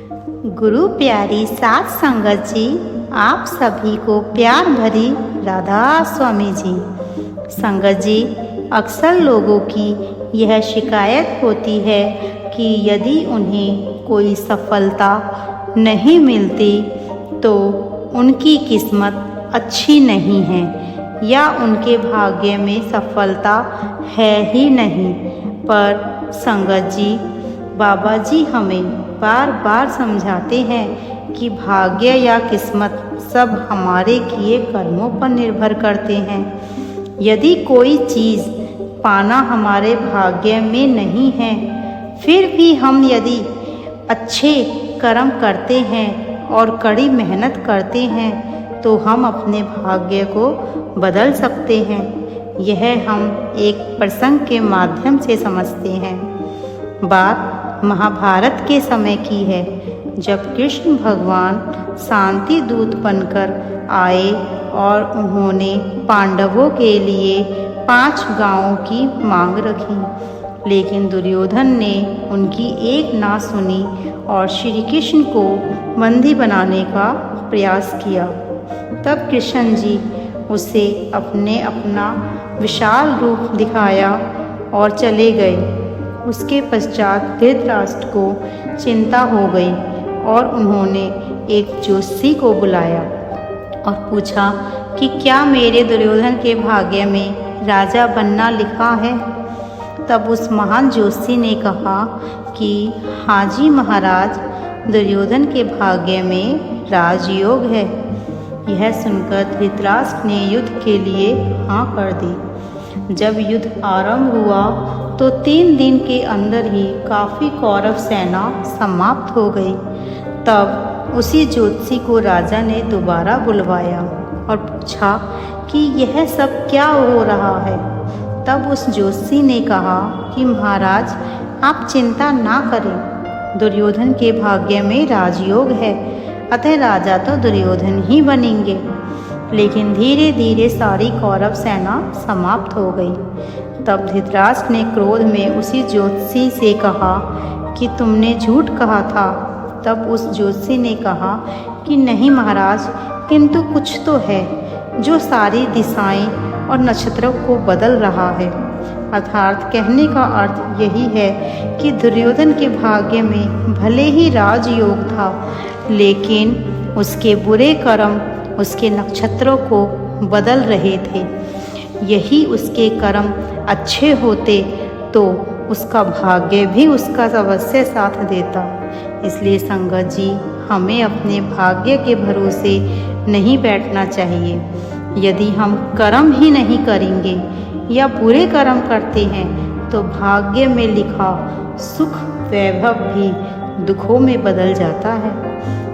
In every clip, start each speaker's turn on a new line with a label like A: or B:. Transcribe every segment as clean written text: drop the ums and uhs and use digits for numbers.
A: गुरु प्यारी साध संगत जी, आप सभी को प्यार भरी राधा स्वामी जी। संगत जी, अक्सर लोगों की यह शिकायत होती है कि यदि उन्हें कोई सफलता नहीं मिलती तो उनकी किस्मत अच्छी नहीं है या उनके भाग्य में सफलता है ही नहीं। पर संगत जी, बाबा जी हमें बार बार समझाते हैं कि भाग्य या किस्मत सब हमारे किए कर्मों पर निर्भर करते हैं। यदि कोई चीज़ पाना हमारे भाग्य में नहीं है, फिर भी हम यदि अच्छे कर्म करते हैं और कड़ी मेहनत करते हैं तो हम अपने भाग्य को बदल सकते हैं। यह हम एक प्रसंग के माध्यम से समझते हैं। बात महाभारत के समय की है, जब कृष्ण भगवान शांति दूत बनकर आए और उन्होंने पांडवों के लिए 5 गांवों की मांग रखी। लेकिन दुर्योधन ने उनकी एक ना सुनी और श्री कृष्ण को बंदी बनाने का प्रयास किया। तब कृष्ण जी उसे अपना विशाल रूप दिखाया और चले गए। उसके पश्चात धृतराष्ट्र को चिंता हो गई और उन्होंने एक ज्योतिषी को बुलाया और पूछा कि क्या मेरे दुर्योधन के भाग्य में राजा बनना लिखा है। तब उस महान ज्योतिषी ने कहा कि हाँ जी महाराज, दुर्योधन के भाग्य में राजयोग है। यह सुनकर धृतराष्ट्र ने युद्ध के लिए हाँ कर दी। जब युद्ध आरंभ हुआ तो 3 दिन के अंदर ही काफ़ी कौरव सेना समाप्त हो गई। तब उसी ज्योतिषी को राजा ने दोबारा बुलवाया और पूछा कि यह सब क्या हो रहा है। तब उस ज्योतिषी ने कहा कि महाराज, आप चिंता ना करें, दुर्योधन के भाग्य में राजयोग है, अतः राजा तो दुर्योधन ही बनेंगे। लेकिन धीरे धीरे सारी कौरव सेना समाप्त हो गई। तब धृतराष्ट्र ने क्रोध में उसी ज्योतिषी से कहा कि तुमने झूठ कहा था। तब उस ज्योतिषी ने कहा कि नहीं महाराज, किंतु कुछ तो है जो सारी दिशाएं और नक्षत्रों को बदल रहा है। अर्थात कहने का अर्थ यही है कि दुर्योधन के भाग्य में भले ही राजयोग था, लेकिन उसके बुरे कर्म उसके नक्षत्रों को बदल रहे थे। यही उसके कर्म अच्छे होते तो उसका भाग्य भी उसका अवश्य साथ देता। इसलिए संगत जी, हमें अपने भाग्य के भरोसे नहीं बैठना चाहिए। यदि हम कर्म ही नहीं करेंगे या बुरे कर्म करते हैं तो भाग्य में लिखा सुख वैभव भी दुखों में बदल जाता है।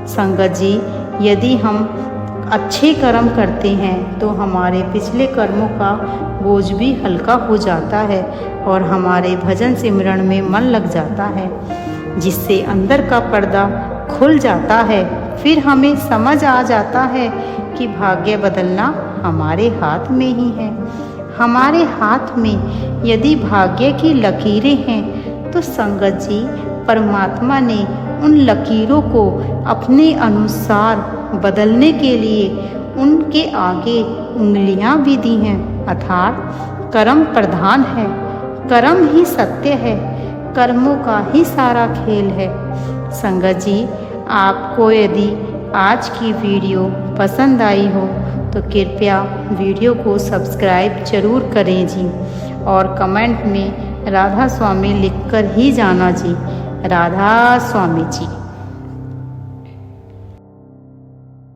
A: संगत जी, यदि हम अच्छे कर्म करते हैं तो हमारे पिछले कर्मों का बोझ भी हल्का हो जाता है और हमारे भजन सिमरन में मन लग जाता है, जिससे अंदर का पर्दा खुल जाता है। फिर हमें समझ आ जाता है कि भाग्य बदलना हमारे हाथ में ही है। हमारे हाथ में यदि भाग्य की लकीरें हैं तो संगत जी, परमात्मा ने उन लकीरों को अपने अनुसार बदलने के लिए उनके आगे उंगलियां भी दी हैं। अर्थात कर्म प्रधान है, कर्म ही सत्य है, कर्मों का ही सारा खेल है। संगत जी, आपको यदि आज की वीडियो पसंद आई हो तो कृपया वीडियो को सब्सक्राइब जरूर करें जी, और कमेंट में राधा स्वामी लिखकर ही जाना जी। राधा स्वामी जी।